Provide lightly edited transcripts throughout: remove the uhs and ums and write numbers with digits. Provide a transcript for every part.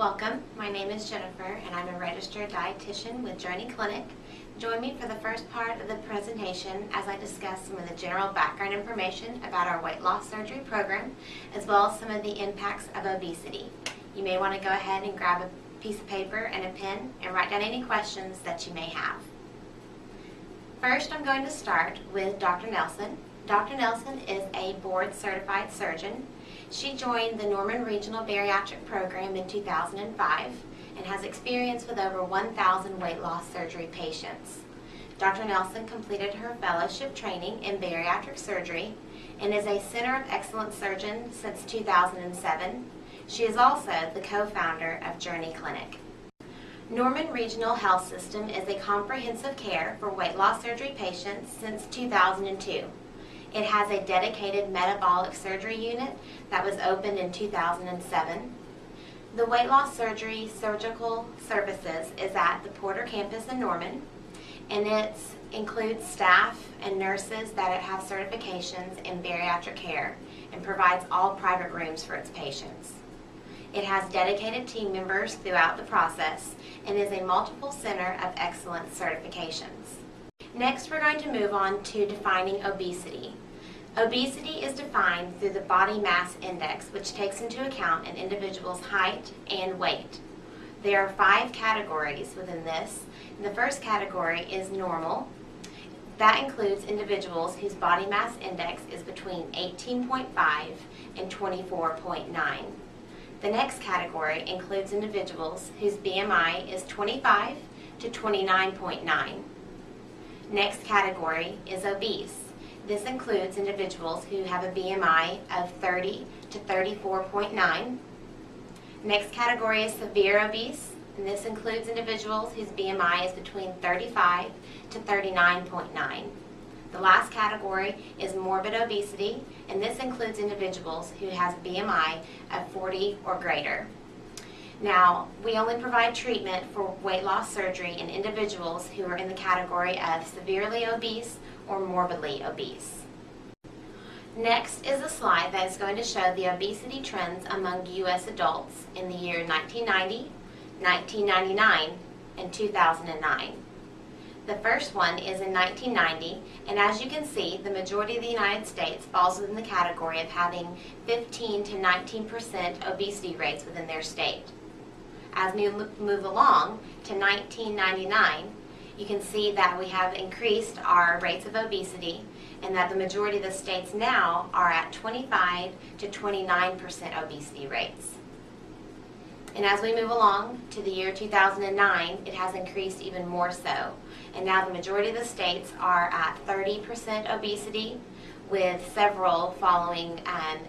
Welcome. My name is Jennifer and I'm a registered dietitian with Journey Clinic. Join me for the first part of the presentation as I discuss some of the general background information about our weight loss surgery program, as well as some of the impacts of obesity. You may want to go ahead and grab a piece of paper and a pen and write down any questions that you may have. First, I'm going to start with Dr. Nelson. Dr. Nelson is a board-certified surgeon. She joined the Norman Regional Bariatric Program in 2005 and has experience with over 1,000 weight loss surgery patients. Dr. Nelson completed her fellowship training in bariatric surgery and is a Center of Excellence surgeon since 2007. She is also the co-founder of Journey Clinic. Norman Regional Health System is a comprehensive care for weight loss surgery patients since 2002. It has a dedicated metabolic surgery unit that was opened in 2007. The weight loss surgery surgical services is at the Porter campus in Norman, and it includes staff and nurses that have certifications in bariatric care and provides all private rooms for its patients. It has dedicated team members throughout the process and is a multiple center of excellence certifications. Next, we're going to move on to defining obesity. Obesity is defined through the body mass index, which takes into account an individual's height and weight. There are 5 categories within this. The first category is normal. That includes individuals whose body mass index is between 18.5 and 24.9. The next category includes individuals whose BMI is 25 to 29.9. Next category is obese. This includes individuals who have a BMI of 30 to 34.9. Next category is severe obese, and this includes individuals whose BMI is between 35 to 39.9. The last category is morbid obesity, and this includes individuals who have a BMI of 40 or greater. Now, we only provide treatment for weight loss surgery in individuals who are in the category of severely obese or morbidly obese. Next is a slide that is going to show the obesity trends among U.S. adults in the year 1990, 1999, and 2009. The first one is in 1990, and as you can see, the majority of the United States falls within the category of having 15 to 19% obesity rates within their state. As we move along to 1999, you can see that we have increased our rates of obesity and that the majority of the states now are at 25 to 29% obesity rates. And as we move along to the year 2009, it has increased even more so. And now the majority of the states are at 30% obesity, with several following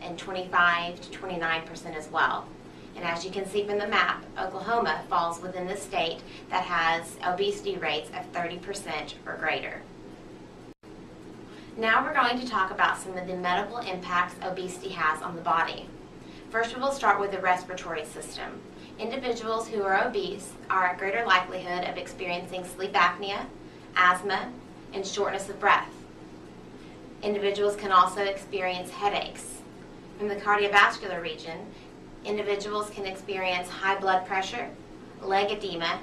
in 25 to 29% as well. And as you can see from the map, Oklahoma falls within the state that has obesity rates of 30% or greater. Now we're going to talk about some of the medical impacts obesity has on the body. First, we will start with the respiratory system. Individuals who are obese are at greater likelihood of experiencing sleep apnea, asthma, and shortness of breath. Individuals can also experience headaches. In the cardiovascular region, individuals can experience high blood pressure, leg edema,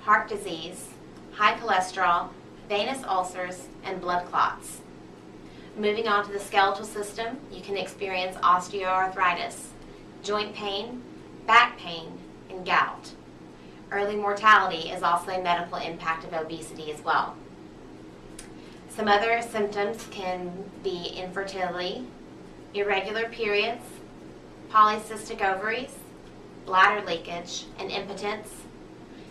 heart disease, high cholesterol, venous ulcers, and blood clots. Moving on to the skeletal system, you can experience osteoarthritis, joint pain, back pain, and gout. Early mortality is also a medical impact of obesity as well. Some other symptoms can be infertility, irregular periods, polycystic ovaries, bladder leakage, and impotence.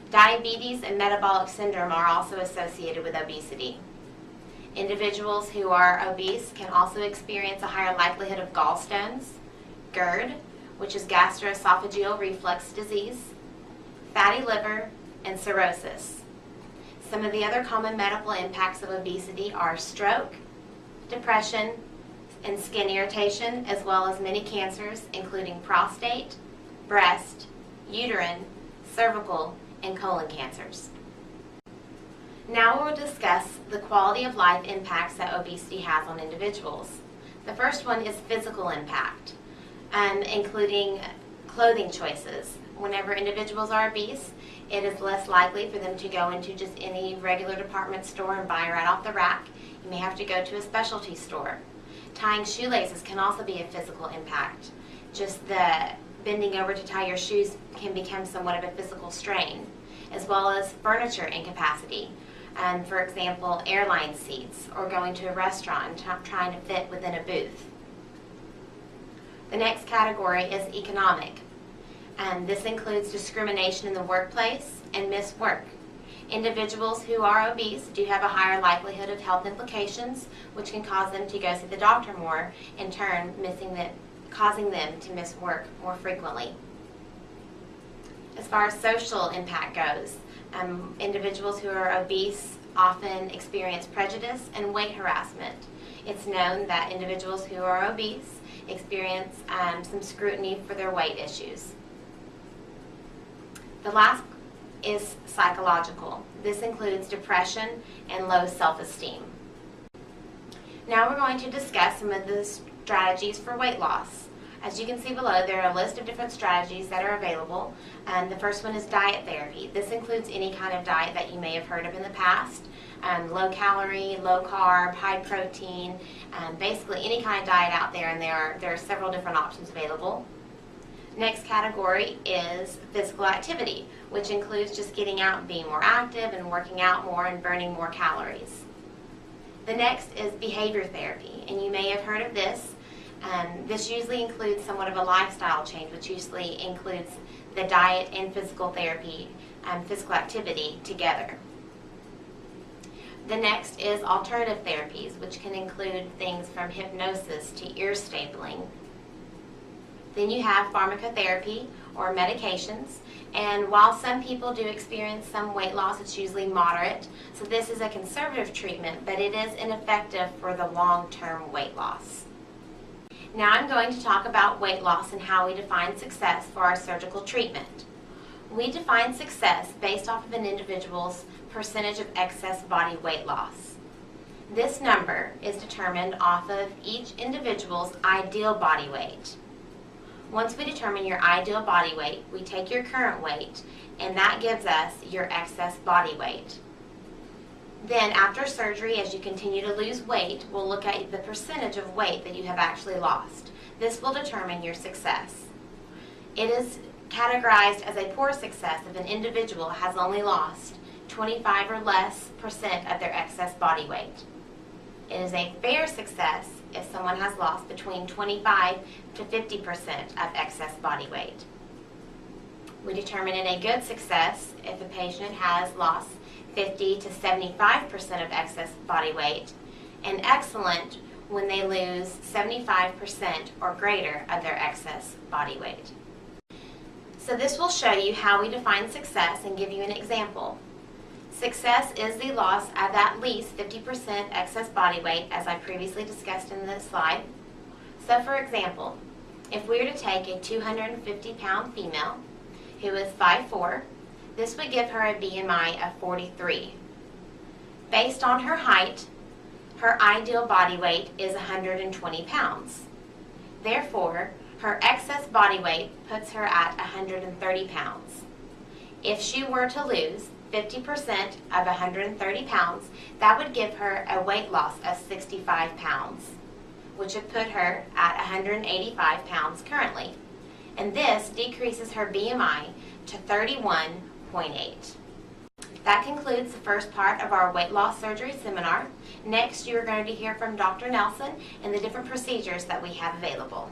Diabetes and metabolic syndrome are also associated with obesity. Individuals who are obese can also experience a higher likelihood of gallstones, GERD, which is gastroesophageal reflux disease, fatty liver, and cirrhosis. Some of the other common medical impacts of obesity are stroke, depression, and skin irritation, as well as many cancers, including prostate, breast, uterine, cervical, and colon cancers. Now we'll discuss the quality of life impacts that obesity has on individuals. The first one is physical impact, including clothing choices. whenever individuals are obese, it is less likely for them to go into just any regular department store and buy right off the rack. You may have to go to a specialty store. Tying shoelaces can also be a physical impact. Just the bending over to tie your shoes can become somewhat of a physical strain, as well as furniture incapacity. For example, airline seats or going to a restaurant and trying to fit within a booth. The next category is economic. This includes discrimination in the workplace and missed work. Individuals who are obese do have a higher likelihood of health implications, which can cause them to go see the doctor more, in turn causing them to miss work more frequently. As far as social impact goes, individuals who are obese often experience prejudice and weight harassment. It's known that individuals who are obese experience some scrutiny for their weight issues. The last is psychological. This includes depression and low self-esteem. Now we're going to discuss some of the strategies for weight loss. As you can see below, there are a list of different strategies that are available. The first one is diet therapy. This includes any kind of diet that you may have heard of in the past. Low calorie, low carb, high protein, basically any kind of diet out there, and there are several different options available. Next category is physical activity, which includes just getting out and being more active and working out more and burning more calories. The next is behavior therapy, and you may have heard of this. This usually includes somewhat of a lifestyle change, which usually includes the diet and physical therapy and physical activity together. The next is alternative therapies, which can include things from hypnosis to ear stapling. Then you have pharmacotherapy or medications, and while some people do experience some weight loss, it's usually moderate. So this is a conservative treatment, but it is ineffective for the long-term weight loss. Now I'm going to talk about weight loss and how we define success for our surgical treatment. We define success based off of an individual's percentage of excess body weight loss. This number is determined off of each individual's ideal body weight. Once we determine your ideal body weight, we take your current weight, and that gives us your excess body weight. Then after surgery, as you continue to lose weight, we'll look at the percentage of weight that you have actually lost. This will determine your success. It is categorized as a poor success if an individual has only lost 25 or less % of their excess body weight. It is a fair success if someone has lost between 25 to 50% of excess body weight. We determine in a good success if a patient has lost 50 to 75% of excess body weight, and excellent when they lose 75% or greater of their excess body weight. So this will show you how we define success and give you an example. Success is the loss of at least 50% excess body weight, as I previously discussed in this slide. So for example, if we were to take a 250-pound female who is 5'4", this would give her a BMI of 43. Based on her height, her ideal body weight is 120 pounds. Therefore, her excess body weight puts her at 130 pounds. If she were to lose 50% of 130 pounds, that would give her a weight loss of 65 pounds, which would put her at 185 pounds currently. And this decreases her BMI to 31.8. That concludes the first part of our weight loss surgery seminar. Next, you are going to hear from Dr. Nelson and the different procedures that we have available.